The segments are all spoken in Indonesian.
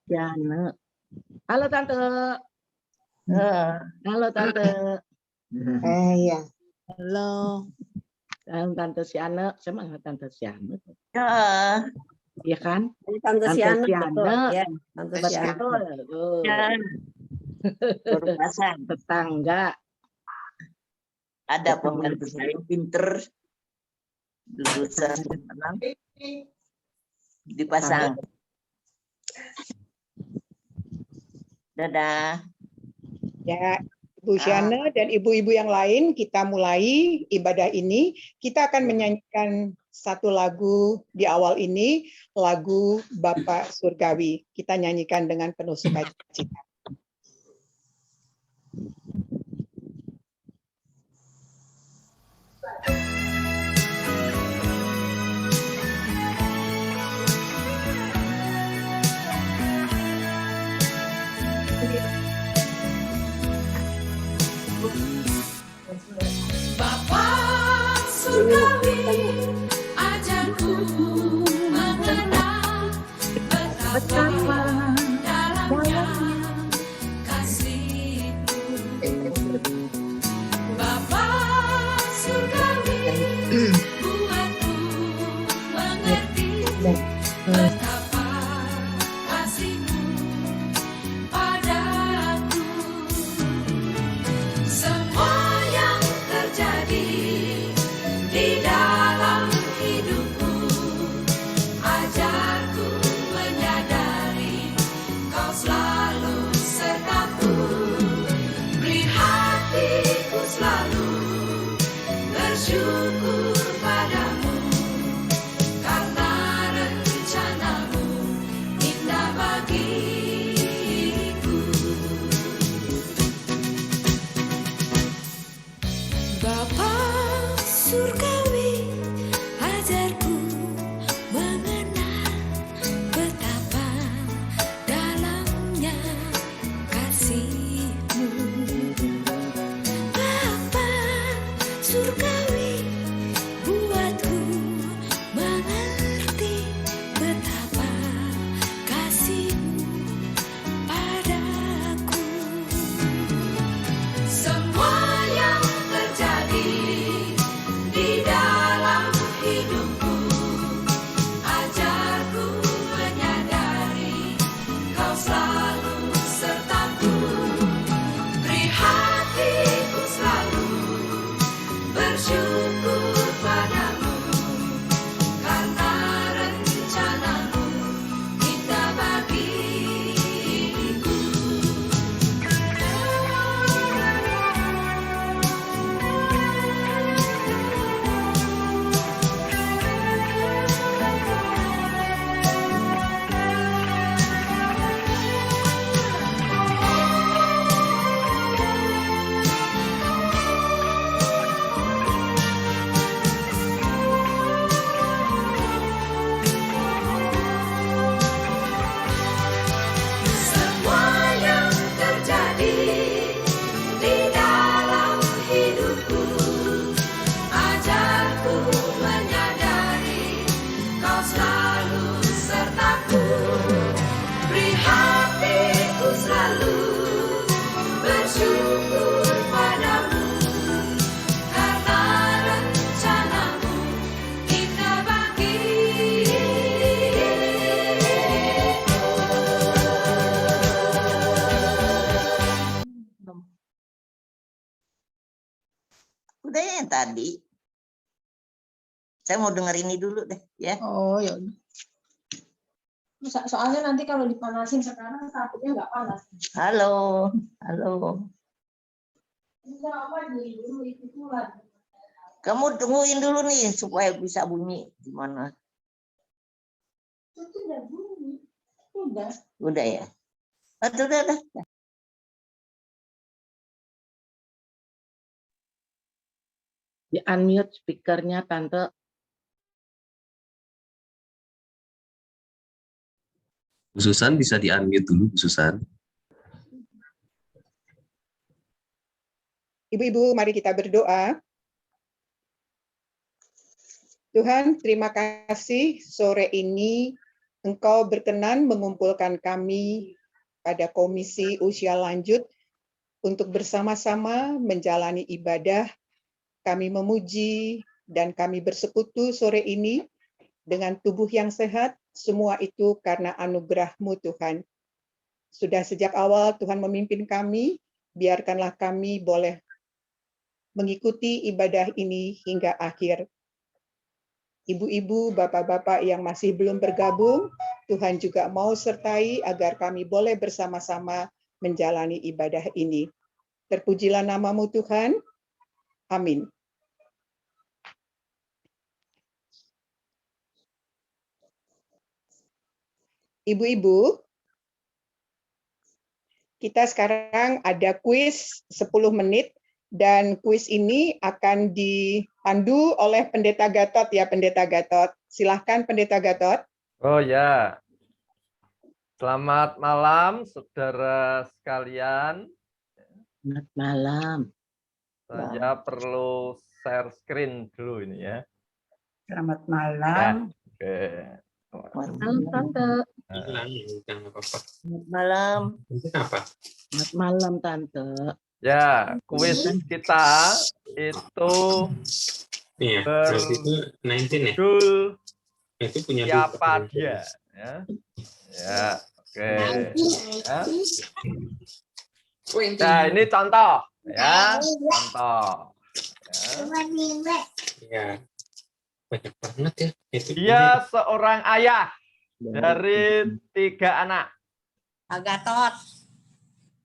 Siana. Halo Tante. Halo Tante. Iya. Halo. Tante Siana, saya manggil Tante Siana. Iya kan? Tante Siana, betul. Siana. Ya, Tante Siana. Betul. Baru pasang. Tetangga. Ada pembantu saya yang pinter. Lulusan dipasang. Dadah. Ya, Bu Syana dan ibu-ibu yang lain, kita mulai ibadah ini. Kita akan menyanyikan satu lagu di awal ini, lagu Bapa Surgawi. Kita nyanyikan dengan penuh sukacita. Bapa Surgawi, ajarku mengenal betapa dalamnya kasih-Mu. Bapa Surgawi, buatku mengerti betapa kasih-Mu padaku. Semua yang terjadi di dalam hidupku, ajarku menyadari Kau selalu sertaku. Beri hatiku selalu bersyukur padamu, karena rencana-Mu indah bagiku. Bapa Surgawi, ajarku mengenal betapa dalamnya kasih-Mu. Bapa Surgawi, buatku mengerti betapa kasih-Mu padaku. Semua yang terjadi di dalam hidupku, ajarku menyadari Kau selalu sertaku. Beri hatiku selalu bersyukur padamu, karena rencana-Mu indah bagiku. Semua yang terjadi di dalam hidupku, ajarku menyadari Kau selalu sertaku. Beri hatiku selalu bersyukur padamu, karena rencana-Mu indah bagiku. Udah yang tadi. Saya mau denger ini dulu deh, ya. Oh ya. Soalnya nanti kalau dipanasin sekarang takutnya nggak panas. Halo, halo. Kamu tungguin dulu nih supaya bisa bunyi gimana? Itu udah bunyi. Udah. Udah ya. Udah. Di unmute speakernya Tante. Bu Susan bisa di-unmute dulu, Bu Susan. Ibu-ibu, mari kita berdoa. Tuhan, terima kasih sore ini Engkau berkenan mengumpulkan kami pada Komisi Usia Lanjut untuk bersama-sama menjalani ibadah. Kami memuji dan kami bersekutu sore ini dengan tubuh yang sehat, semua itu karena anugerah-Mu Tuhan. Sudah sejak awal Tuhan memimpin kami, biarkanlah kami boleh mengikuti ibadah ini hingga akhir. Ibu-ibu, bapak-bapak yang masih belum bergabung, Tuhan juga mau sertai agar kami boleh bersama-sama menjalani ibadah ini. Terpujilah nama-Mu Tuhan. Amin. Ibu-ibu, kita sekarang ada kuis 10 menit dan kuis ini akan dipandu oleh Pendeta Gatot ya, Pendeta Gatot. Silahkan Pendeta Gatot. Oh ya, selamat malam saudara sekalian. Selamat malam. Saya perlu share screen dulu ini ya. Selamat Ya, malam. oke. Malam Tante. Selamat malam. Selamat malam Tante. Ya, kuis kita itu Iya, berarti itu 19 ya? berjudul Itu punya Siapa dua. Dia. Ya, ya, oke. Ya. Nah, ini contoh ya, contoh. Ya. Iya. Banyak banget ya. Itu Dia seorang ayah dari 3 anak. Pak Gatot.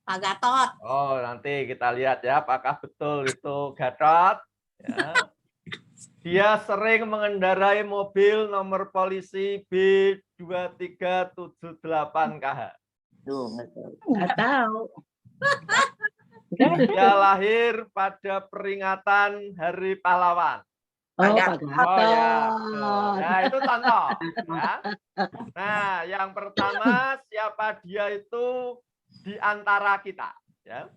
Pak Gatot. Oh, nanti kita lihat ya, apakah betul itu Gatot. Ya. Dia sering mengendarai mobil nomor polisi B2378KH. Duh, nggak tahu. Nggak tahu. Dia lahir pada peringatan Hari Pahlawan. Oh, Pak Gatot. Oh ya, Gatot. nah itu contoh. Ya. Nah, yang pertama siapa dia itu di antara kita. Ya.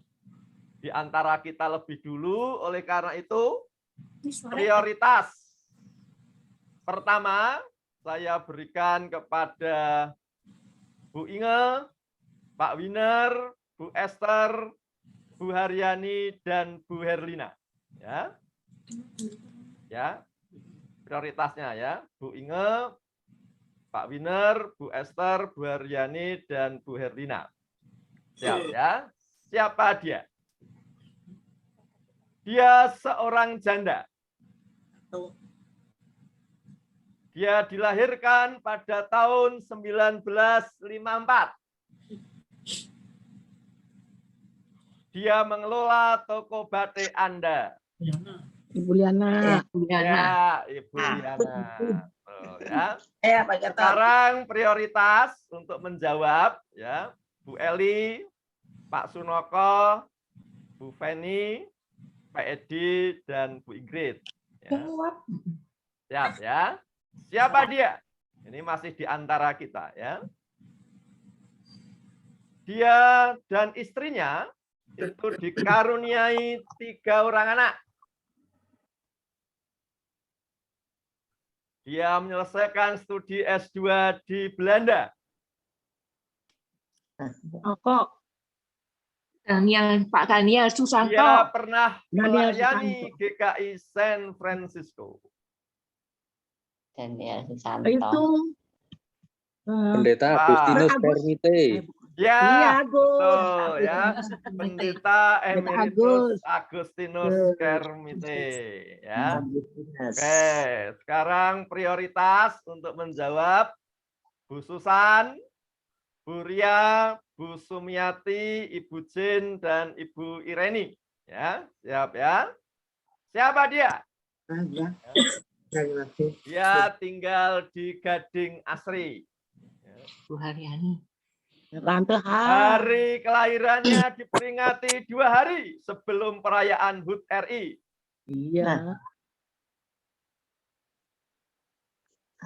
Di antara kita lebih dulu, oleh karena itu prioritas pertama saya berikan kepada Bu Inge, Pak Winer, Bu Esther, Bu Haryani, dan Bu Herlina. Ya, ya, prioritasnya ya, Bu Inge, Pak Winer, Bu Esther, Bu Haryani, dan Bu Herlina. Siap ya. Siapa dia? Dia seorang janda. Dia dilahirkan pada tahun 1954. Dia mengelola toko batik Anda. Ibu Liana. Ya, Ibu Liana. Tuh, ya. Ya, Pak Gatot. Sekarang prioritas untuk menjawab ya, Bu Eli, Pak Sunoko, Bu Feni, Pak Edi, dan Bu Ingrid. Ya. Siap ya. Siapa dia? Ini masih di antara kita ya. Dia dan istrinya itu dikaruniai 3 orang anak. Dia menyelesaikan studi S2 di Belanda. Oh, kok Pak Daniel Susanto. Dia pernah Daniel melayani GKI San Francisco. Daniel itu Susanto. Pendeta Pak. Agustinus Agus. Permite. Ya, Iya, Agus. betul ya. Pendeta Emeritus Agus. Agustinus Betul. Kermite ya. Oke, sekarang prioritas untuk menjawab Bu Susan, Bu Ria, Bu Sumiati, Ibu Jin, dan Ibu Ireni. Ya, siap ya. Siapa dia? Dia tinggal di Gading Asri. Bu Haryani. Tante Hari kelahirannya diperingati 2 hari sebelum perayaan HUT RI. Iya.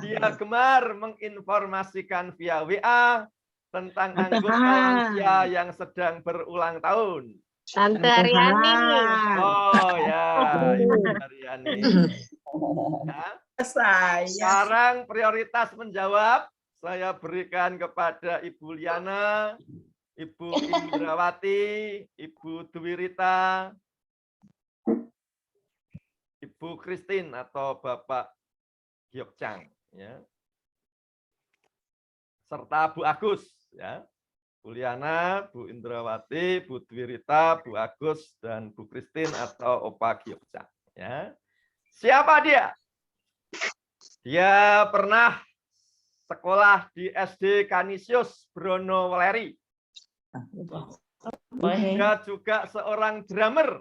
Dia gemar menginformasikan via WA tentang Tante anggota Han. lansia yang sedang berulang tahun. Tante Haryani. Oh ya, Ibu Haryani. Ya. Saya. Sekarang prioritas menjawab saya berikan kepada Ibu Liana, Ibu Indrawati, Ibu Dwirita, Ibu Christine atau Bapak Gyokchang, ya. Serta Bu Agus, ya. Bu Liana, Bu Indrawati, Bu Dwirita, Bu Agus, dan Bu Christine atau Opa Gyokchang, ya. Siapa dia? Dia pernah sekolah di SD Canisius Bronoweleri. Dia juga seorang drummer.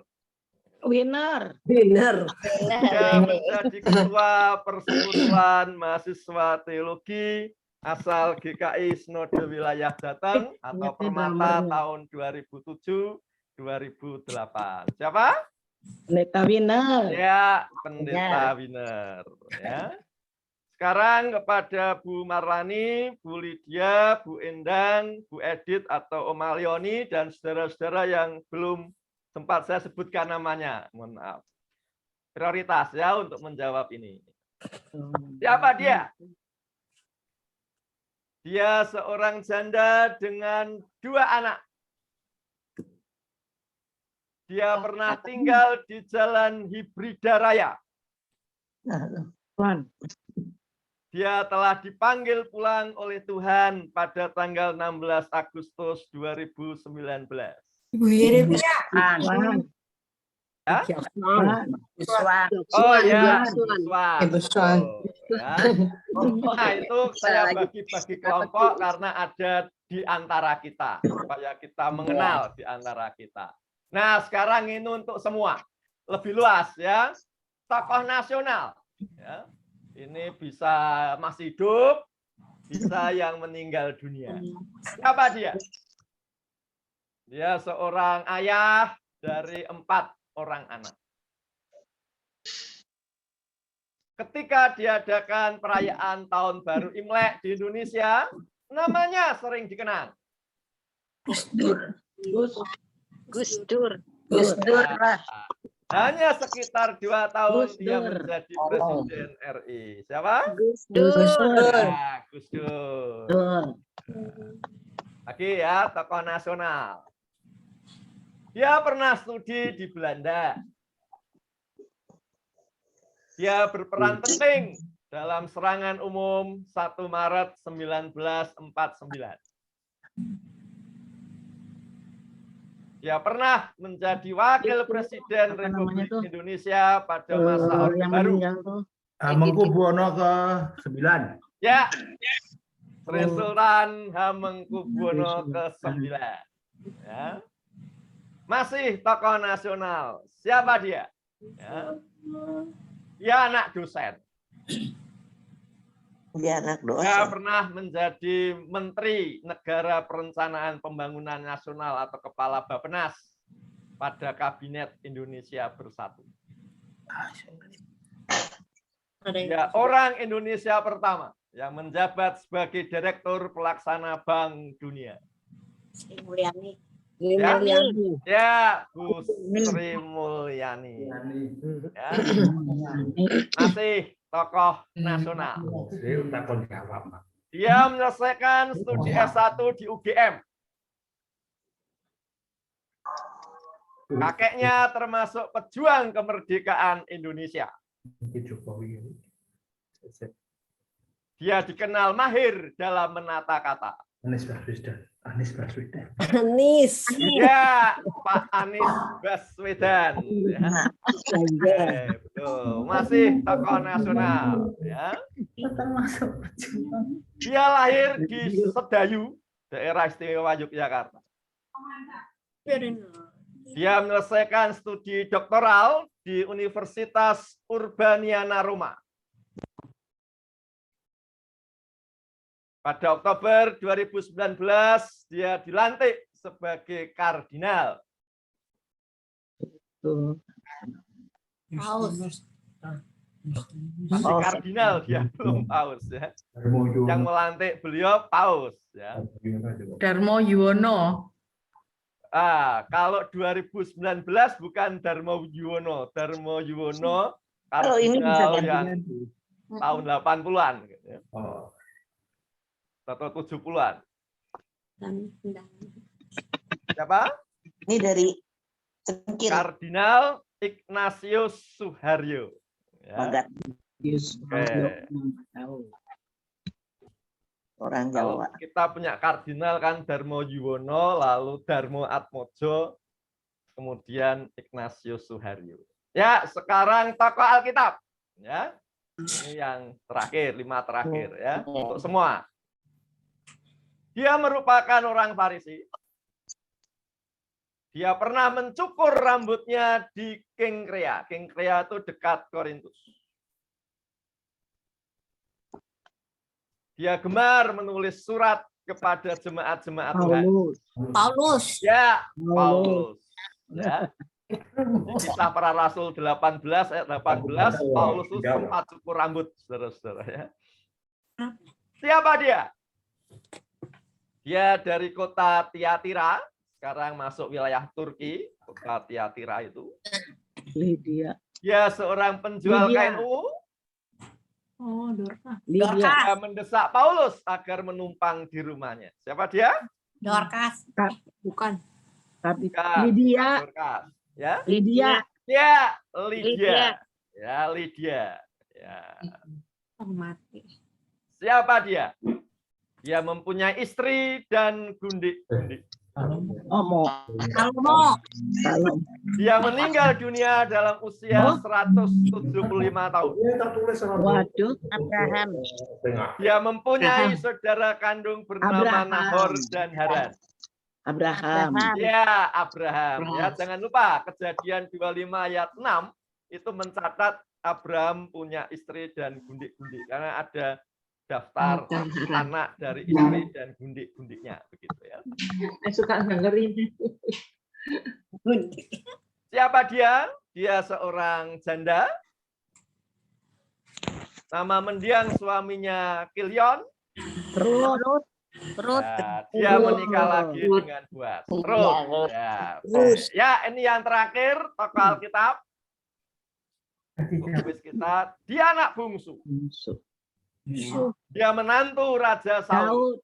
Winner. Dia menjadi ketua Persekutuan Mahasiswa Teologi asal GKI Sinode Wilayah Jateng atau Permata tahun 2007-2008. Siapa? Pendeta Winner. Ya, Pendeta Winner. Ya. Sekarang kepada Bu Marlani, Bu Lydia, Bu Endang, Bu Edith atau Om Alioni dan saudara-saudara yang belum sempat saya sebutkan namanya. Mohon maaf. Prioritas ya untuk menjawab ini. Siapa dia? Dia seorang janda dengan 2 anak. Dia pernah tinggal di Jalan Hibrida Raya. Dia telah dipanggil pulang oleh Tuhan pada tanggal 16 Agustus 2019. Ibu Yeri punya. Ya? Oh ya, Ibu Swan. Ya. Nah, itu saya bagi-bagi kelompok karena ada di antara kita, supaya kita mengenal di antara kita. Nah, sekarang ini untuk semua, lebih luas ya, tokoh nasional. Ya. Ini bisa masih hidup, bisa yang meninggal dunia. Siapa dia? Dia seorang ayah dari 4 orang anak. Ketika diadakan perayaan Tahun Baru Imlek di Indonesia, namanya sering dikenal. Gus Dur. Hanya sekitar 2 tahun dia menjadi Presiden RI. Siapa? Gus Dur. Ya, Gus Dur. Lagi ya, tokoh nasional. Dia pernah studi di Belanda. Dia berperan penting dalam serangan umum 1 Maret 1949. Dia pernah menjadi wakil presiden Republik Indonesia pada masa Orde Baru. Hamengkubuwono ke-9. Ya, Sri Sultan Hamengkubuwono ke-9. Ya. Masih tokoh nasional. Siapa dia? Ya. Dia anak dosen. Dia anak dosen. Dia pernah menjadi Menteri Negara Perencanaan Pembangunan Nasional atau Kepala Bappenas pada Kabinet Indonesia Bersatu. Dia orang Indonesia pertama yang menjabat sebagai Direktur Pelaksana Bank Dunia. Mulyani. Ya, Bu Sri Mulyani. Ya. Masih tokoh nasional. Dia menyelesaikan studi S1 di UGM. Kakeknya termasuk pejuang kemerdekaan Indonesia. Dia dikenal mahir dalam menata kata. Anies. Ya, Pak Anies Baswedan. Ya. Betul. Masih tokoh nasional. Ya. Dia lahir di Sedayu, daerah istimewa Yogyakarta. Dia menyelesaikan studi doktoral di Universitas Urbaniana Roma. Pada Oktober 2019, dia dilantik sebagai kardinal. Paus. Masih kardinal dia, belum paus ya. Yang melantik beliau paus ya. Darmo Yuwono. Kalau 2019 bukan Darmo Yuwono, Darmo Yuwono Kalau ini bisa kardinal yang tahun 80-an gitu ya. atau 70-an? Siapa? Ini dari Cengkir. Kardinal Ignatius Suharyo. Ya. Magat. Oke. Orang Kalau Jawa. kita punya kardinal kan Darmo Yuwono, lalu Darmo Atmojo, kemudian Ignatius Suharyo. Ya, sekarang tokoh Alkitab. Ya, ini yang terakhir, 5 terakhir ya untuk semua. Dia merupakan orang Farisi. Dia pernah mencukur rambutnya di Kengkrea. Kengkrea itu dekat Korintus. Dia gemar menulis surat kepada jemaat-jemaat Tuhan. Paulus. Ya, Paulus. Ya. Di Kisah Para Rasul 18 ayat 18, Paulus itu sempat cukur rambut, saudara-saudara ya. Siapa dia? Dia dari kota Tiatira, sekarang masuk wilayah Turki, kota Tiatira itu. Lydia. Dia seorang penjual Lydia. kain ungu. Oh, Dorcas. Lydia. Dia mendesak Paulus agar menumpang di rumahnya. Siapa dia? Dorcas. Bukan. Tapi Bukan, Lydia. Dorcas. Ya, Lydia. ya, Lydia. Lydia. Ya, Lydia. Ya. Oh, mati. Siapa dia? Dia mempunyai istri dan gundik-gundik. Omo. Salomo. Salam. Dia meninggal dunia dalam usia 175 tahun. Waduh. Abraham. Dia mempunyai saudara kandung bernama Abraham. Nahor dan Haran. Abraham. Ya, Abraham. Ya, jangan lupa Kejadian 25 ayat 6 itu mencatat Abraham punya istri dan gundik-gundik karena ada daftar anak dari istri dan gundik-gundiknya begitu ya. Saya suka dengerin. Siapa dia? Dia seorang janda. Nama mendiang suaminya Kilion. Terus. Ya, dia menikah lagi dengan Boaz. Terus. Ya, ya, ini yang terakhir tokoh Alkitab. Tulis kita, dia anak bungsu. Dia menantu Raja Saul.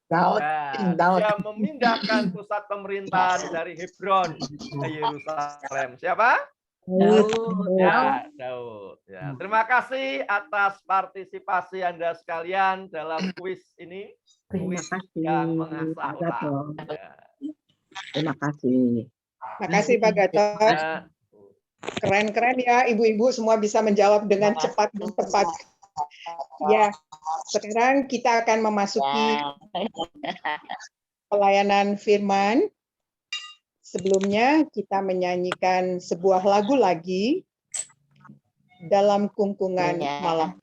Daud. Dia memindahkan pusat pemerintahan dari Hebron ke Yerusalem. Siapa? Ya, Daud. Ya, terima kasih atas partisipasi Anda sekalian dalam kuis ini. Kuis yang mengasah otak. Ya. Terima kasih. Makasih Pak Gatot. Ya. Keren-keren ya, ibu-ibu semua bisa menjawab dengan cepat dan tepat. Ya, sekarang kita akan memasuki pelayanan firman. Sebelumnya kita menyanyikan sebuah lagu lagi dalam kungkungan malam.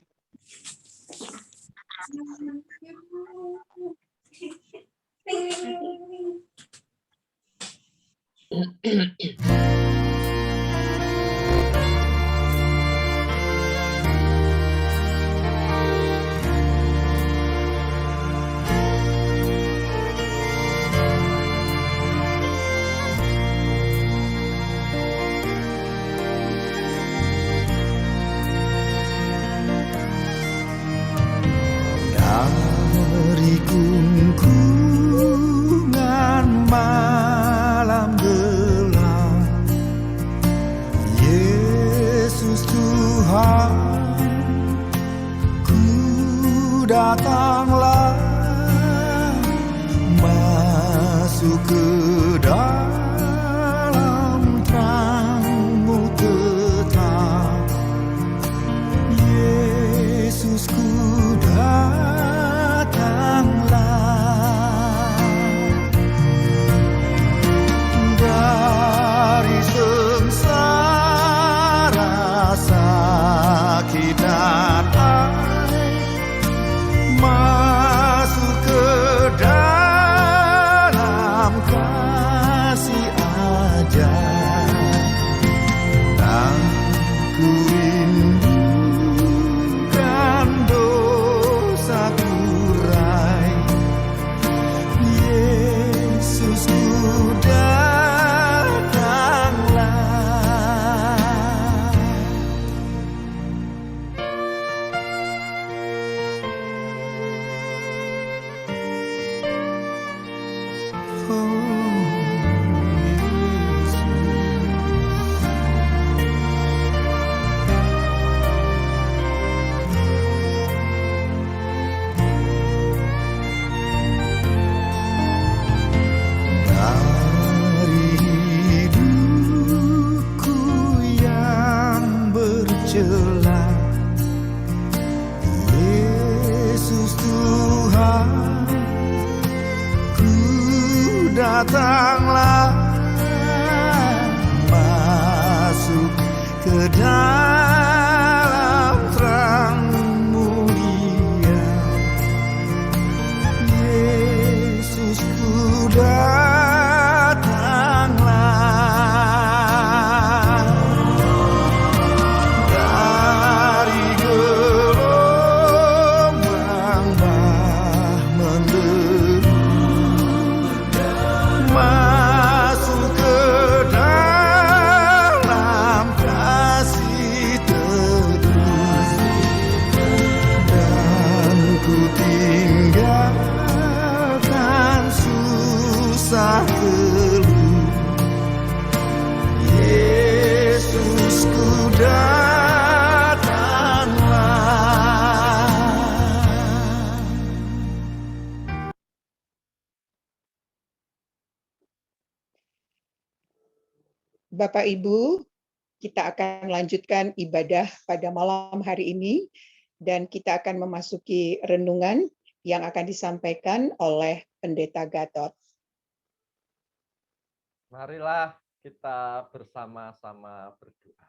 Dari kungkungan datanglah masuk ke dalam terang mulia. Yesusku datanglah dari gelombang bah menderu, masuk ke dalam kasih teduh, dan ku tinggalkan susah keluh. Yesusku datanglah. Bapak Ibu, kita akan lanjutkan ibadah pada malam hari ini dan kita akan memasuki renungan yang akan disampaikan oleh Pendeta Gatot. Marilah kita bersama-sama berdoa.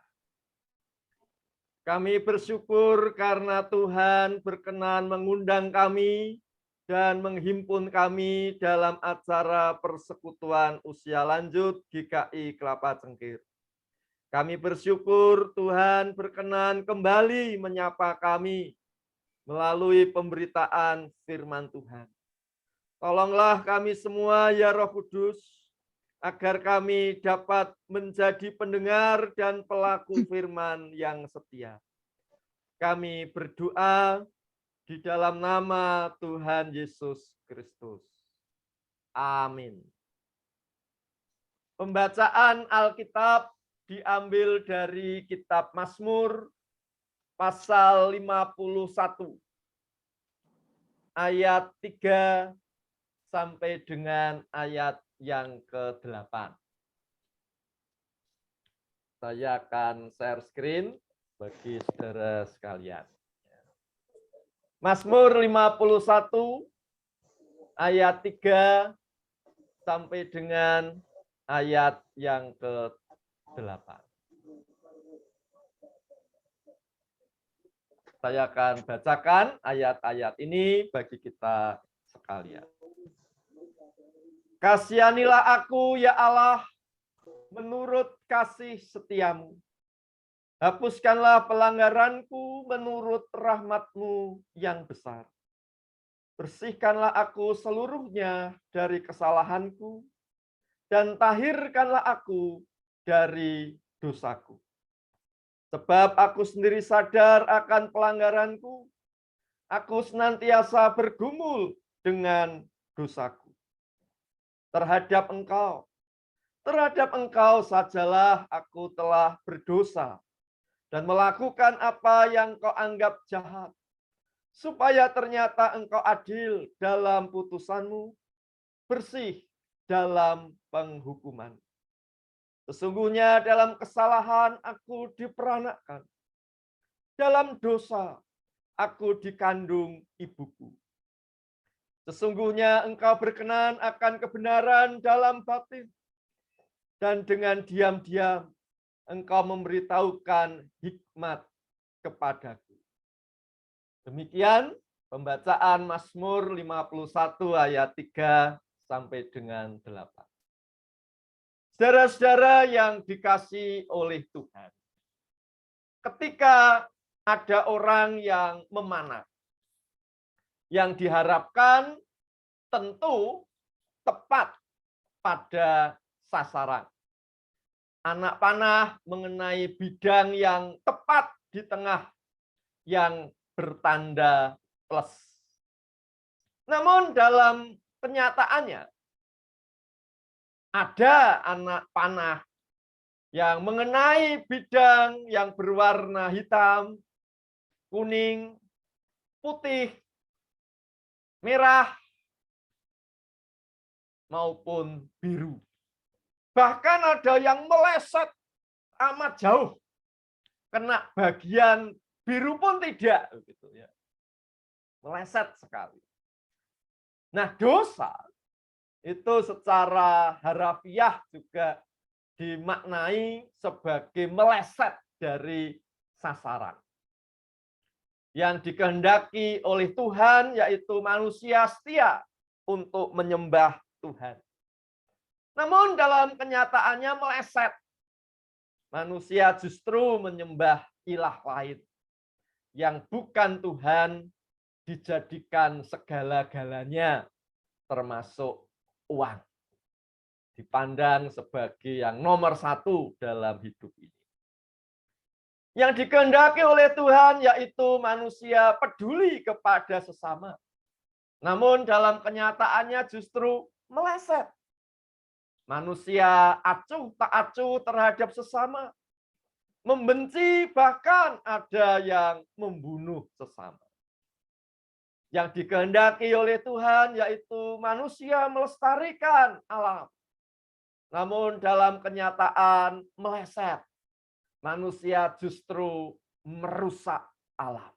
Kami bersyukur karena Tuhan berkenan mengundang kami dan menghimpun kami dalam acara persekutuan usia lanjut GKI Kelapa Cengkir. Kami bersyukur Tuhan berkenan kembali menyapa kami melalui pemberitaan firman Tuhan. Tolonglah kami semua ya Roh Kudus, agar kami dapat menjadi pendengar dan pelaku firman yang setia. Kami berdoa di dalam nama Tuhan Yesus Kristus. Amin. Pembacaan Alkitab diambil dari kitab Mazmur pasal 51 ayat 3 sampai dengan ayat yang ke-8. Saya akan share screen bagi saudara sekalian. Mazmur 51 ayat 3 sampai dengan ayat yang ke-8. Saya akan bacakan ayat-ayat ini bagi kita sekalian. Kasihanilah aku ya Allah, menurut kasih setiamu. Hapuskanlah pelanggaranku menurut rahmat-Mu yang besar. Bersihkanlah aku seluruhnya dari kesalahanku, dan tahirkanlah aku dari dosaku. Sebab aku sendiri sadar akan pelanggaranku, aku senantiasa bergumul dengan dosaku. Terhadap engkau sajalah aku telah berdosa dan melakukan apa yang kau anggap jahat, supaya ternyata engkau adil dalam putusanmu, bersih dalam penghukuman. Sesungguhnya dalam kesalahan aku diperanakkan, dalam dosa aku dikandung ibuku. Sesungguhnya engkau berkenan akan kebenaran dalam batin, dan dengan diam-diam engkau memberitahukan hikmat kepadaku. Demikian pembacaan Mazmur 51 ayat 3 sampai dengan 8. Saudara-saudara yang dikasihi oleh Tuhan, ketika ada orang yang memanah, yang diharapkan tentu tepat pada sasaran. Anak panah mengenai bidang yang tepat di tengah yang bertanda plus. Namun dalam kenyataannya, ada anak panah yang mengenai bidang yang berwarna hitam, kuning, putih, merah, maupun biru. Bahkan ada yang meleset amat jauh, kena bagian biru pun tidak, gitu ya. Meleset sekali. Nah, dosa itu secara harafiah juga dimaknai sebagai meleset dari sasaran. Yang dikehendaki oleh Tuhan yaitu manusia setia untuk menyembah Tuhan. Namun dalam kenyataannya meleset. Manusia justru menyembah ilah lain yang bukan Tuhan, dijadikan segala-galanya termasuk uang. Dipandang sebagai yang nomor satu dalam hidup ini. Yang dikehendaki oleh Tuhan yaitu manusia peduli kepada sesama. Namun dalam kenyataannya justru meleset. Manusia acuh tak acuh terhadap sesama. Membenci, bahkan ada yang membunuh sesama. Yang dikehendaki oleh Tuhan yaitu manusia melestarikan alam. Namun dalam kenyataan meleset. Manusia justru merusak alam.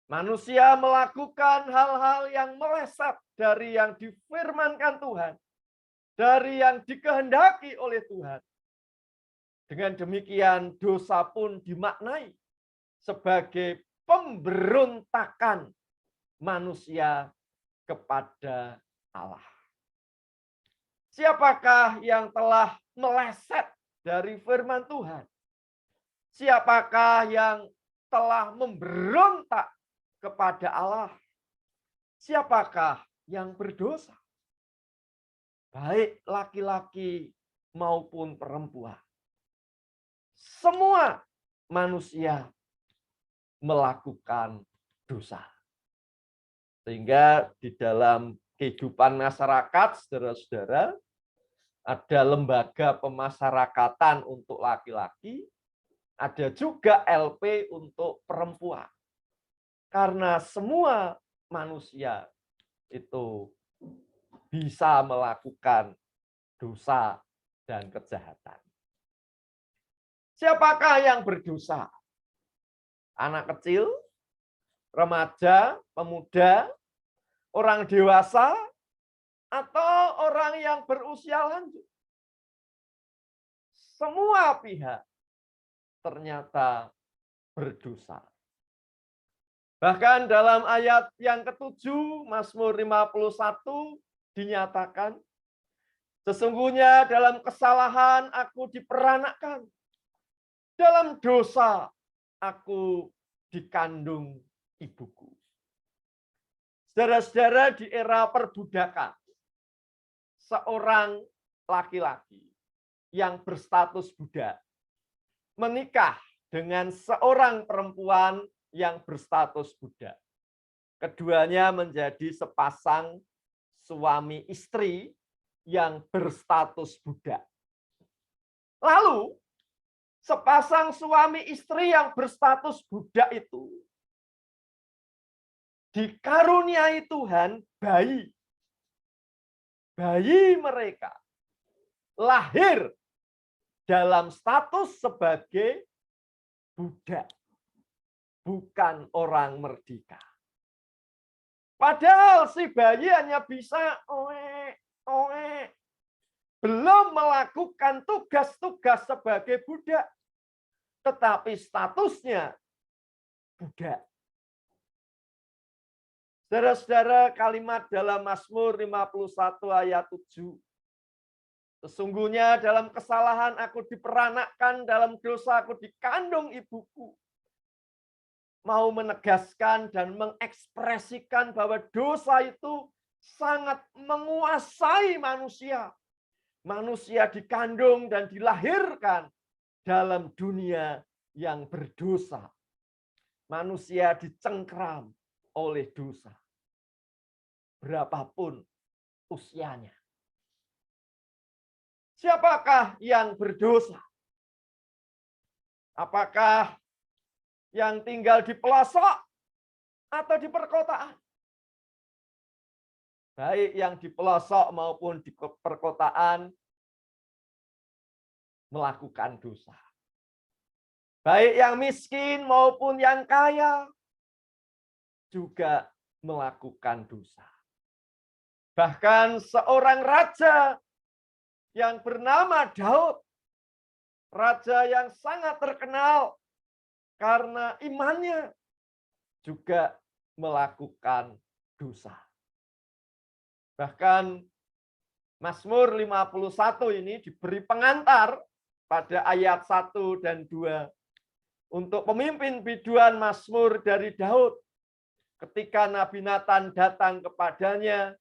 Manusia melakukan hal-hal yang meleset dari yang difirmankan Tuhan. Dari yang dikehendaki oleh Tuhan. Dengan demikian dosa pun dimaknai sebagai pemberontakan manusia kepada Allah. Siapakah yang telah meleset dari firman Tuhan? Siapakah yang telah memberontak kepada Allah? Siapakah yang berdosa? Baik laki-laki maupun perempuan. Semua manusia melakukan dosa. Sehingga di dalam kehidupan masyarakat, saudara-saudara, ada lembaga pemasyarakatan untuk laki-laki, ada juga LP untuk perempuan. Karena semua manusia itu bisa melakukan dosa dan kejahatan. Siapakah yang berdosa? Anak kecil, remaja, pemuda, orang dewasa, atau orang yang berusia lanjut. Semua pihak ternyata berdosa. Bahkan dalam ayat yang ke-7, Mazmur 51, dinyatakan, sesungguhnya dalam kesalahan aku diperanakkan, dalam dosa aku dikandung ibuku. Saudara-saudara, di era perbudakan, seorang laki-laki yang berstatus budak menikah dengan seorang perempuan yang berstatus budak. Keduanya menjadi sepasang suami istri yang berstatus budak. Lalu, sepasang suami istri yang berstatus budak itu dikaruniai Tuhan bayi. Bayi mereka lahir dalam status sebagai budak, bukan orang merdeka. Padahal si bayi hanya bisa belum melakukan tugas-tugas sebagai budak, tetapi statusnya budak. Saudara-saudara, kalimat dalam Mazmur 51 ayat 7. Sesungguhnya dalam kesalahan aku diperanakkan, dalam dosa aku dikandung ibuku. Mau menegaskan dan mengekspresikan bahwa dosa itu sangat menguasai manusia. Manusia dikandung dan dilahirkan dalam dunia yang berdosa. Manusia dicengkram oleh dosa. Berapapun usianya. Siapakah yang berdosa? Apakah yang tinggal di pelosok atau di perkotaan? Baik yang di pelosok maupun di perkotaan melakukan dosa. Baik yang miskin maupun yang kaya juga melakukan dosa. Bahkan seorang raja yang bernama Daud, raja yang sangat terkenal karena imannya, juga melakukan dosa. Bahkan Mazmur 51 ini diberi pengantar pada ayat 1 dan 2 untuk pemimpin biduan Mazmur dari Daud ketika Nabi Nathan datang kepadanya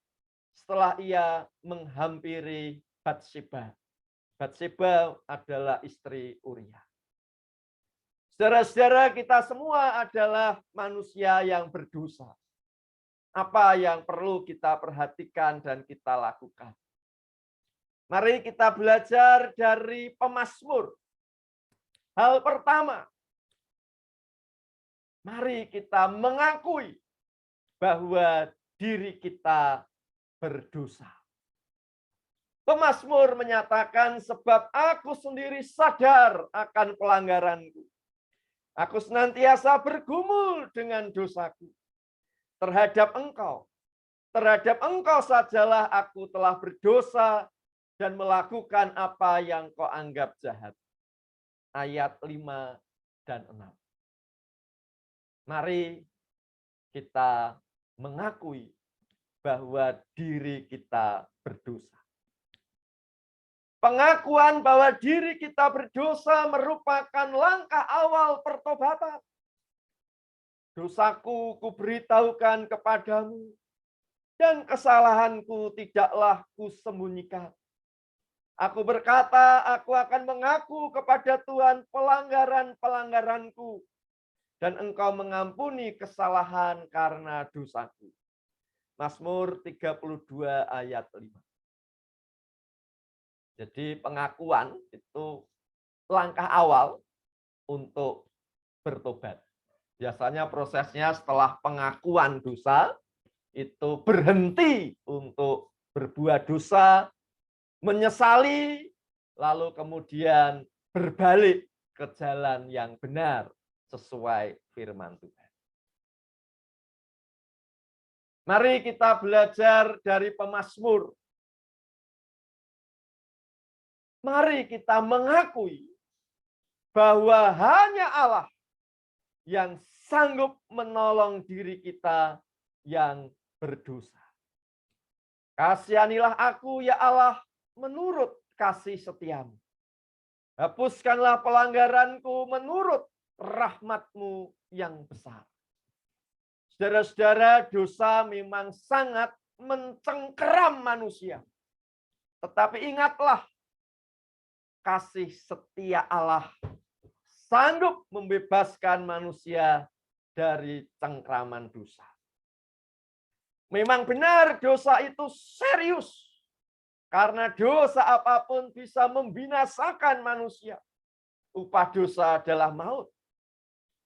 setelah ia menghampiri Batseba. Batseba adalah istri Uria. Saudara-saudara, kita semua adalah manusia yang berdosa. Apa yang perlu kita perhatikan dan kita lakukan? Mari kita belajar dari pemazmur. Hal pertama, mari kita mengakui bahwa diri kita berdosa. Pemazmur menyatakan, sebab aku sendiri sadar akan pelanggaranku. Aku senantiasa bergumul dengan dosaku. Terhadap engkau sajalah aku telah berdosa dan melakukan apa yang kau anggap jahat. Ayat 5 dan 6. Mari kita mengakui bahwa diri kita berdosa. Pengakuan bahwa diri kita berdosa merupakan langkah awal pertobatan. Dosaku kuberitahukan kepadamu, dan kesalahanku tidaklah kusembunyikan. Aku berkata, aku akan mengaku kepada Tuhan pelanggaran-pelanggaranku, dan engkau mengampuni kesalahan karena dosaku. Mazmur 32 ayat 5. Jadi pengakuan itu langkah awal untuk bertobat. Biasanya prosesnya setelah pengakuan dosa, itu berhenti untuk berbuat dosa, menyesali, lalu kemudian berbalik ke jalan yang benar sesuai firman Tuhan. Mari kita belajar dari pemazmur. Mari kita mengakui bahwa hanya Allah yang sanggup menolong diri kita yang berdosa. Kasihanilah aku, ya Allah, menurut kasih setiamu. Hapuskanlah pelanggaranku menurut rahmat-Mu yang besar. Saudara-saudara, dosa memang sangat mencengkeram manusia. Tetapi ingatlah, kasih setia Allah sanggup membebaskan manusia dari cengkraman dosa. Memang benar dosa itu serius. Karena dosa apapun bisa membinasakan manusia. Upah dosa adalah maut.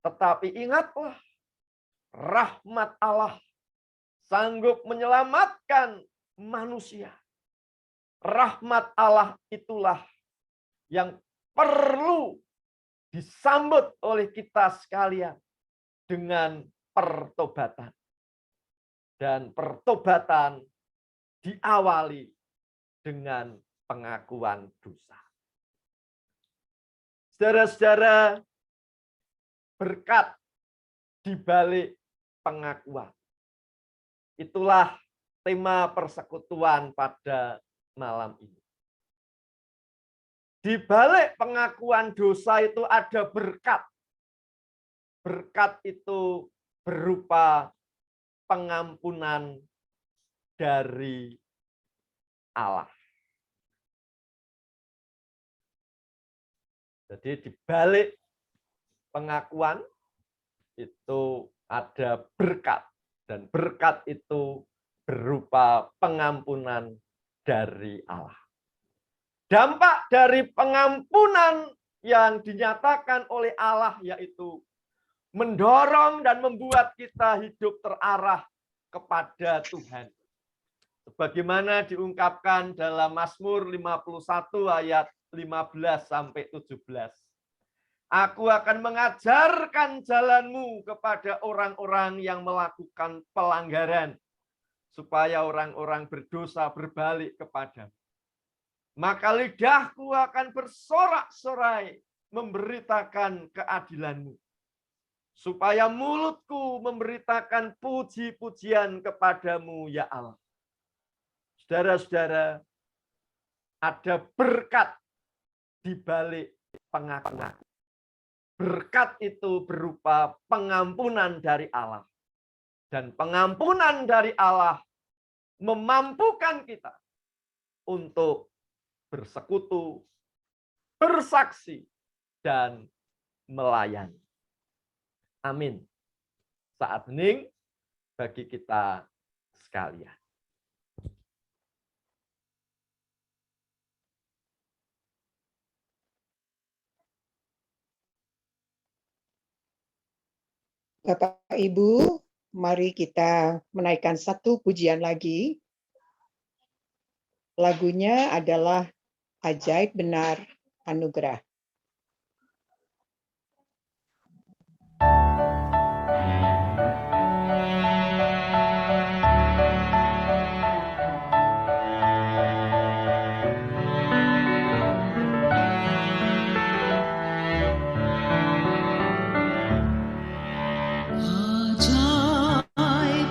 Tetapi ingatlah, rahmat Allah sanggup menyelamatkan manusia. Rahmat Allah itulah yang perlu disambut oleh kita sekalian dengan pertobatan. Dan pertobatan diawali dengan pengakuan dosa. Saudara-saudara, berkat di balik pengakuan. Itulah tema persekutuan pada malam ini. Di balik pengakuan dosa itu ada berkat. Berkat itu berupa pengampunan dari Allah. Jadi di balik pengakuan itu ada berkat. Dan berkat itu berupa pengampunan dari Allah. Dampak dari pengampunan yang dinyatakan oleh Allah yaitu mendorong dan membuat kita hidup terarah kepada Tuhan. Sebagaimana diungkapkan dalam Mazmur 51 ayat 15 sampai 17. Aku akan mengajarkan jalanmu kepada orang-orang yang melakukan pelanggaran, supaya orang-orang berdosa berbalik kepadamu. Maka lidahku akan bersorak-sorai memberitakan keadilanmu, supaya mulutku memberitakan puji-pujian kepadamu, ya Allah. Saudara-saudara, ada berkat di balik pengakuan. Berkat itu berupa pengampunan dari Allah. Dan pengampunan dari Allah memampukan kita untuk bersekutu, bersaksi, dan melayani. Amin. Saat hening bagi kita sekalian. Bapak Ibu, mari kita menaikkan satu pujian lagi. Lagunya adalah Ajaib Benar Anugerah. Ajaib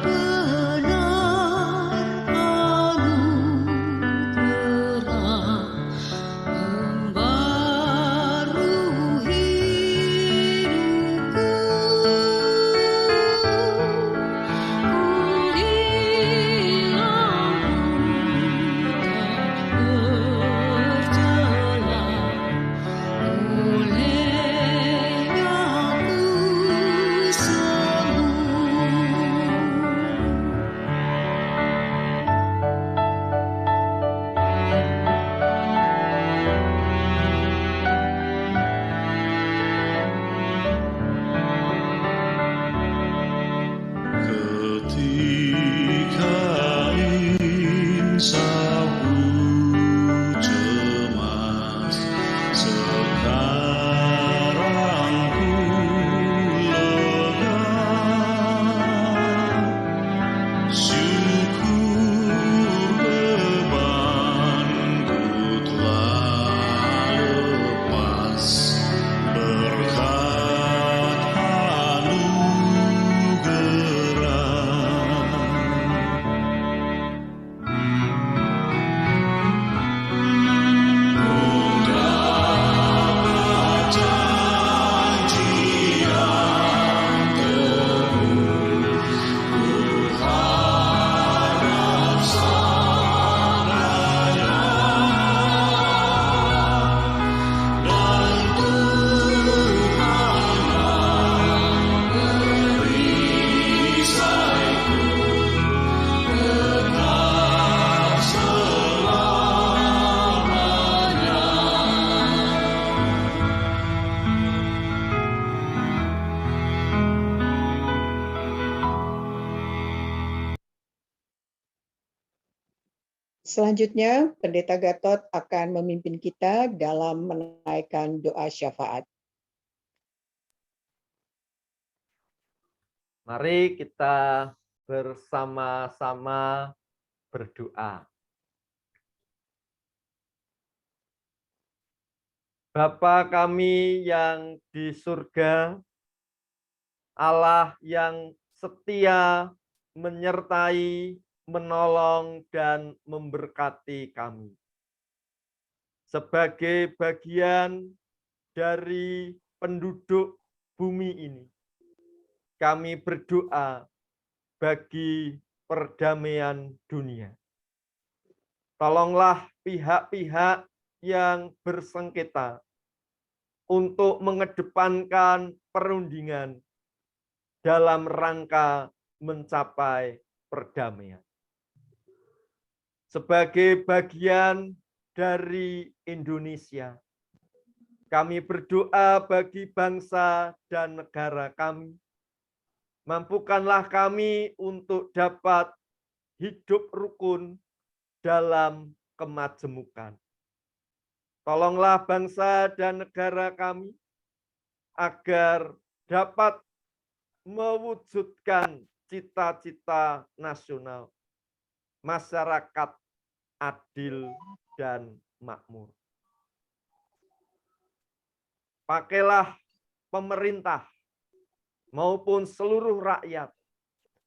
benar anugerah membarui hidupku. Ketika insyaku cemas, sekarang ku lega. Syukur bebanku telah lepas, berkat Selanjutnya, Pendeta Gatot akan memimpin kita dalam menaikkan doa syafaat. Mari kita bersama-sama berdoa. Bapa kami yang di surga, Allah yang setia menyertai, menolong, dan memberkati kami. Sebagai bagian dari penduduk bumi ini, kami berdoa bagi perdamaian dunia. Tolonglah pihak-pihak yang bersengketa untuk mengedepankan perundingan dalam rangka mencapai perdamaian. Sebagai bagian dari Indonesia, kami berdoa bagi bangsa dan negara kami. Mampukanlah kami untuk dapat hidup rukun dalam kemajemukan. Tolonglah bangsa dan negara kami agar dapat mewujudkan cita-cita nasional masyarakat adil dan makmur. Pakailah pemerintah maupun seluruh rakyat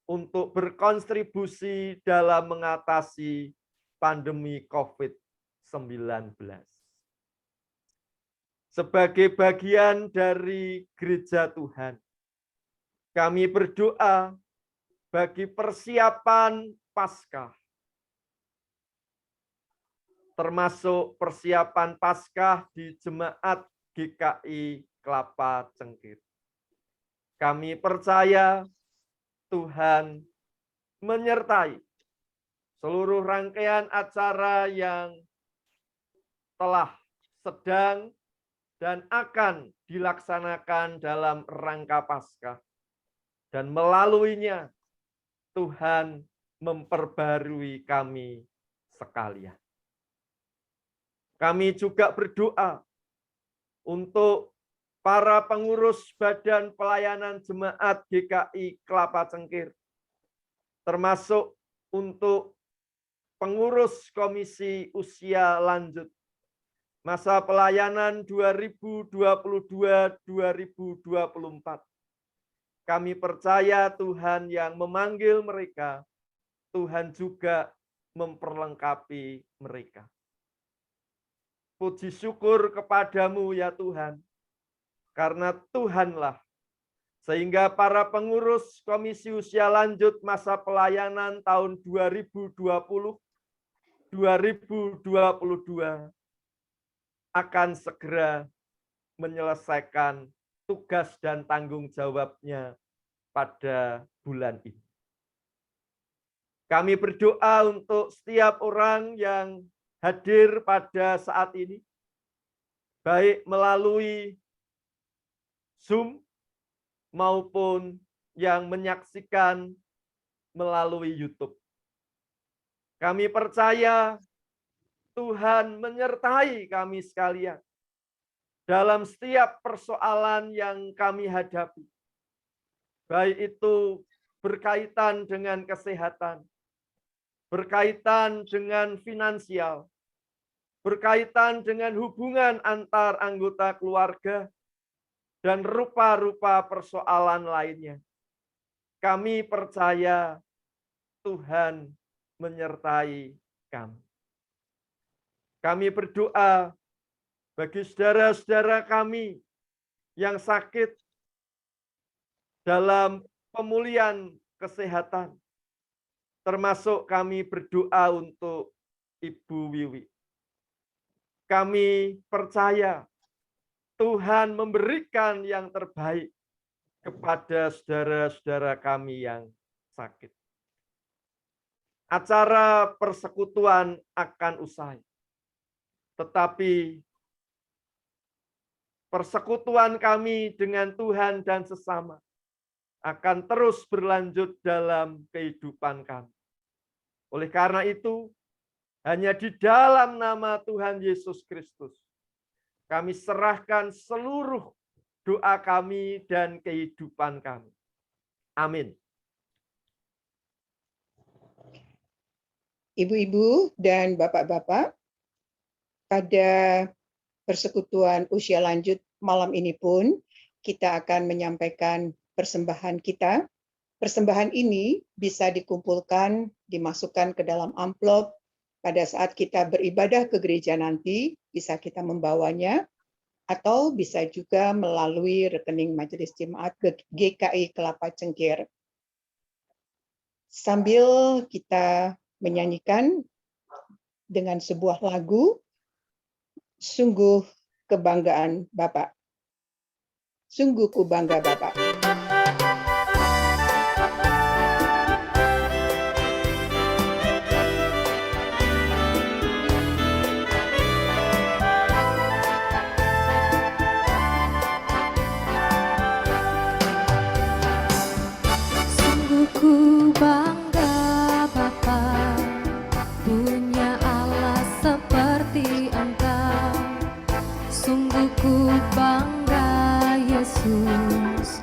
untuk berkontribusi dalam mengatasi pandemi COVID-19. Sebagai bagian dari gereja Tuhan, kami berdoa bagi persiapan Paskah, termasuk persiapan Paskah di Jemaat GKI Kelapa Cengkir. Kami percaya Tuhan menyertai seluruh rangkaian acara yang telah, sedang, dan akan dilaksanakan dalam rangka Paskah. Dan melaluinya Tuhan memperbarui kami sekalian. Kami juga berdoa untuk para pengurus Badan Pelayanan Jemaat GKI Kelapa Cengkir, termasuk untuk pengurus Komisi Usia Lanjut, masa pelayanan 2022-2024. Kami percaya Tuhan yang memanggil mereka, Tuhan juga memperlengkapi mereka. Puji syukur kepadamu ya Tuhan, karena Tuhanlah sehingga para pengurus Komisi Usia Lanjut masa pelayanan tahun 2020-2022 akan segera menyelesaikan tugas dan tanggung jawabnya pada bulan ini. Kami berdoa untuk setiap orang yang hadir pada saat ini, baik melalui Zoom maupun yang menyaksikan melalui YouTube. Kami percaya Tuhan menyertai kami sekalian dalam setiap persoalan yang kami hadapi. Baik itu berkaitan dengan kesehatan, berkaitan dengan finansial, berkaitan dengan hubungan antar anggota keluarga, dan rupa-rupa persoalan lainnya. Kami percaya Tuhan menyertai kami. Kami berdoa bagi saudara-saudara kami yang sakit dalam pemulihan kesehatan, termasuk kami berdoa untuk Ibu Wiwi. Kami percaya Tuhan memberikan yang terbaik kepada saudara-saudara kami yang sakit. Acara persekutuan akan usai, tetapi persekutuan kami dengan Tuhan dan sesama akan terus berlanjut dalam kehidupan kami. Oleh karena itu, hanya di dalam nama Tuhan Yesus Kristus, kami serahkan seluruh doa kami dan kehidupan kami. Amin. Ibu-ibu dan bapak-bapak, pada persekutuan usia lanjut malam ini pun kita akan menyampaikan persembahan kita. Persembahan ini bisa dikumpulkan, dimasukkan ke dalam amplop. Pada saat kita beribadah ke gereja nanti, bisa kita membawanya, atau bisa juga melalui rekening Majelis Jemaat GKI Kelapa Cengkir. Sambil kita menyanyikan dengan sebuah lagu, Sungguh Kebanggaan Bapak. Sungguh ku bangga Bapak. Sungguh ku bangga Bapa, punya Allah seperti Engkau. Sungguh ku bangga Yesus,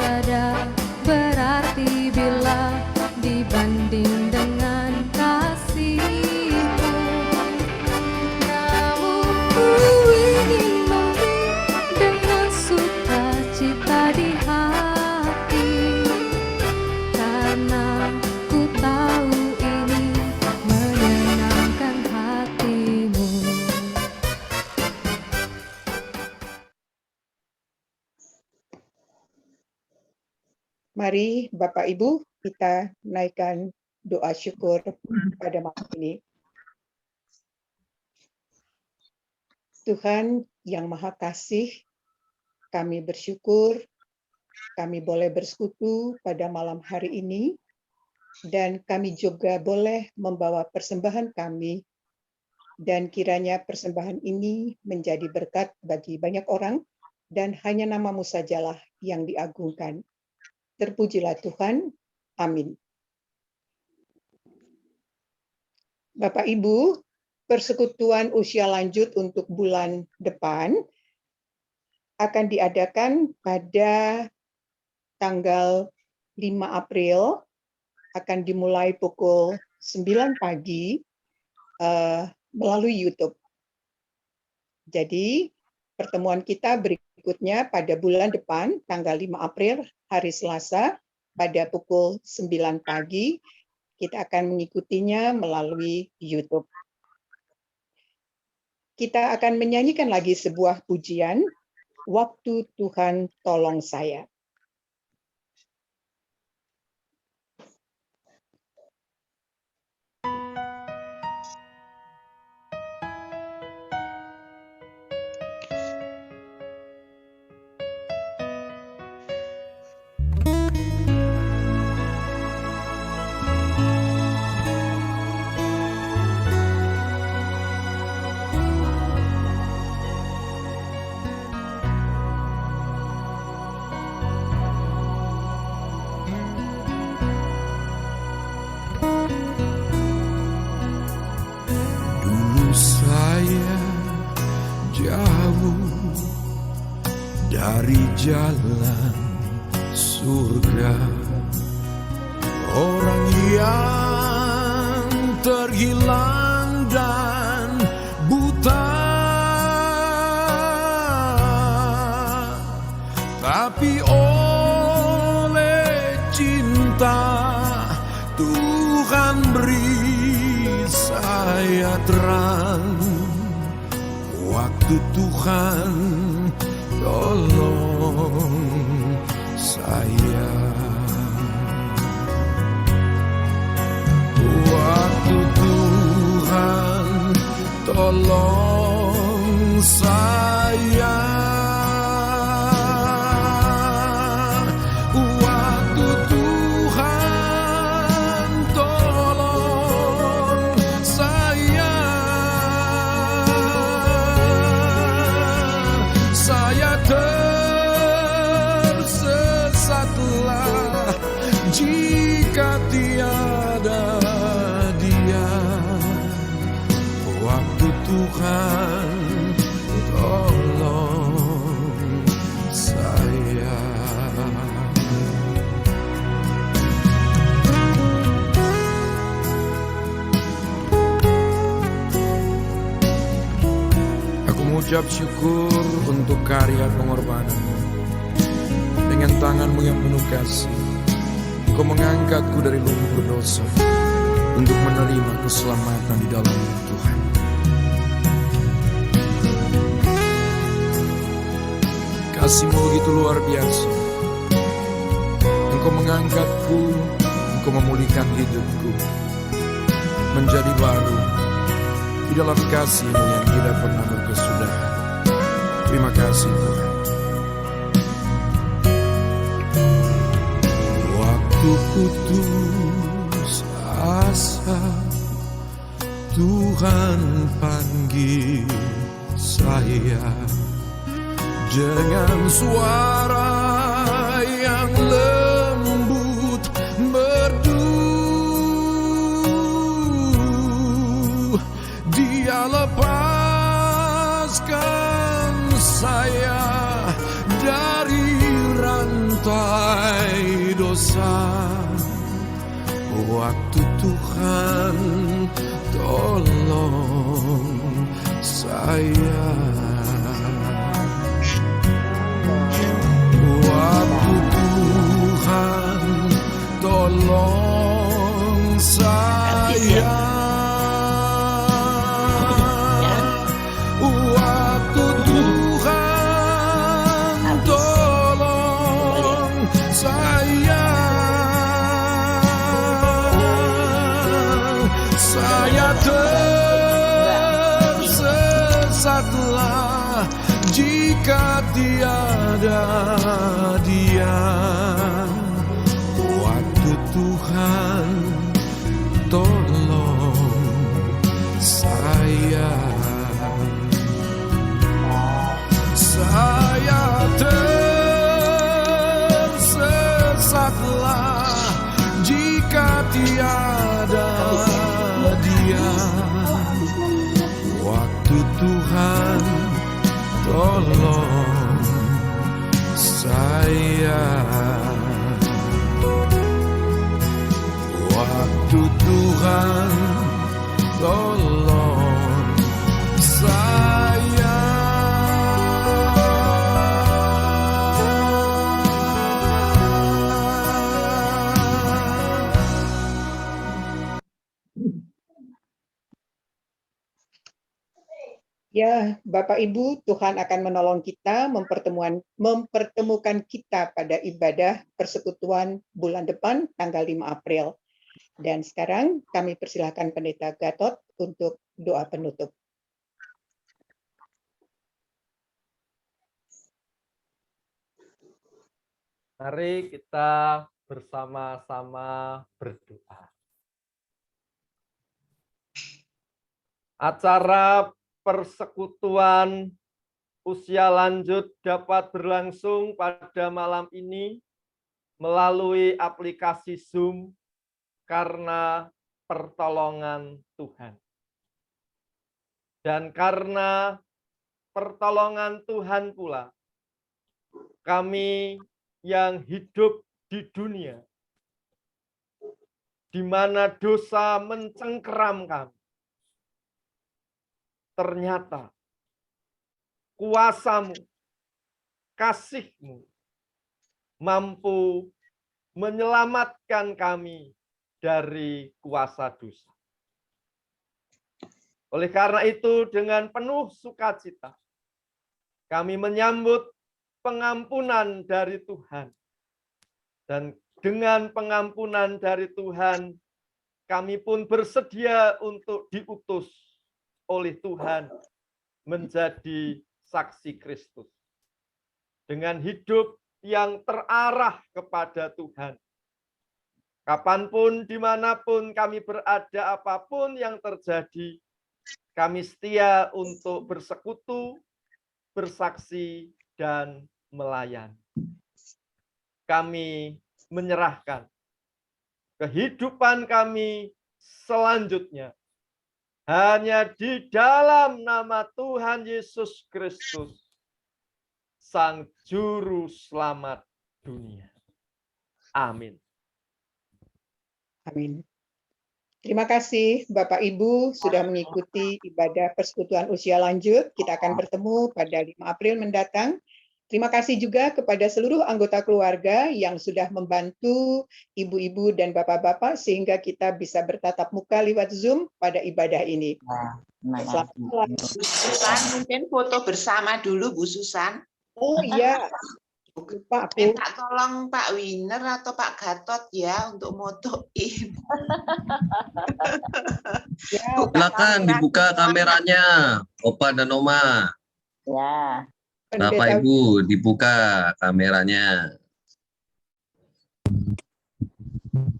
tiada berarti bila dibanding dengan kasih-Mu. Namun ku ingin memberi dengan sukacita di hati, karena ku tahu ini menyenangkan hati-Mu. Mari Bapak Ibu kita naikkan doa syukur pada malam ini. Tuhan yang Maha Kasih, kami bersyukur kami boleh bersekutu pada malam hari ini, dan kami juga boleh membawa persembahan kami, dan kiranya persembahan ini menjadi berkat bagi banyak orang, dan hanya nama-Mu sajalah yang diagungkan. Terpujilah Tuhan. Amin. Bapak Ibu, persekutuan usia lanjut untuk bulan depan akan diadakan pada tanggal 5 April, akan dimulai pukul 9 pagi melalui YouTube. Jadi pertemuan kita berikutnya pada bulan depan, tanggal 5 April, hari Selasa, pada pukul 9 pagi. Kita akan mengikutinya melalui YouTube. Kita akan menyanyikan lagi sebuah pujian, Waktu Tuhan Tolong Saya. Saya jauh dari jalan surga, orang yang terhilang dan buta, tapi oleh cinta Tuhan beri saya terang. Waktu Tuhan tolong saya, waktu Tuhan tolong saya, waktu Tuhan tolong saya tersesatlah jika tiada Dia. Waktu Tuhan tolong saya. Aku mengucap syukur untuk karya pengorbanan-Mu. Dengan tangan-Mu yang penuh kasih, Engkau mengangkatku dari lumpur dosa untuk menerima keselamatan di dalam Tuhan. Kasih-Mu begitu luar biasa. Engkau mengangkatku, Engkau memulihkan hidupku menjadi baru di dalam kasih-Mu yang tidak pernah berkesudahan. Terima kasih Tuhan. Waktu putus asa, Tuhan panggil saya dengan suara yang lembut merdu. Dia lepaskan saya dari rantai dosa. Waktu Tuhan tolong saya. Waktu Tuhan tolong saya. Waktu Tuhan tolong saya. Saya tersesatlah jika tiada Dia. Waktu Tuhan tolong saya. Saya tersesatlah jika tiada Dia. Waktu Tuhan tolong saya. Waktu Tuhan tolong saya. Ya, Bapak Ibu, Tuhan akan menolong kita mempertemukan kita pada ibadah persekutuan bulan depan tanggal 5 April. Dan sekarang kami persilahkan Pendeta Gatot untuk doa penutup. Mari kita bersama-sama berdoa. Acara persekutuan usia lanjut dapat berlangsung pada malam ini melalui aplikasi Zoom karena pertolongan Tuhan. Dan karena pertolongan Tuhan pula, kami yang hidup di dunia, di mana dosa mencengkeram kami, ternyata kuasa-Mu, kasih-Mu mampu menyelamatkan kami dari kuasa dosa. Oleh karena itu, dengan penuh sukacita, kami menyambut pengampunan dari Tuhan. Dan dengan pengampunan dari Tuhan, kami pun bersedia untuk diutus oleh Tuhan menjadi saksi Kristus. Dengan hidup yang terarah kepada Tuhan. Kapanpun, dimanapun kami berada, apapun yang terjadi, kami setia untuk bersekutu, bersaksi, dan melayani. Kami menyerahkan kehidupan kami selanjutnya hanya di dalam nama Tuhan Yesus Kristus, Sang Juru Selamat dunia. Amin. Amin. Terima kasih Bapak Ibu sudah mengikuti ibadah persekutuan usia lanjut. Kita akan bertemu pada 5 April mendatang. Terima kasih juga kepada seluruh anggota keluarga yang sudah membantu ibu-ibu dan bapak-bapak sehingga kita bisa bertatap muka lewat Zoom pada ibadah ini. Selamat malam. Bu Susan, mungkin foto bersama dulu Bu Susan. Oh iya. Lupa aku. Minta tolong Pak Winner atau Pak Gatot ya untuk motoin. Ya, Silakan dibuka kameranya, Opa dan Oma. Ya. Bapak Ibu, dibuka kameranya.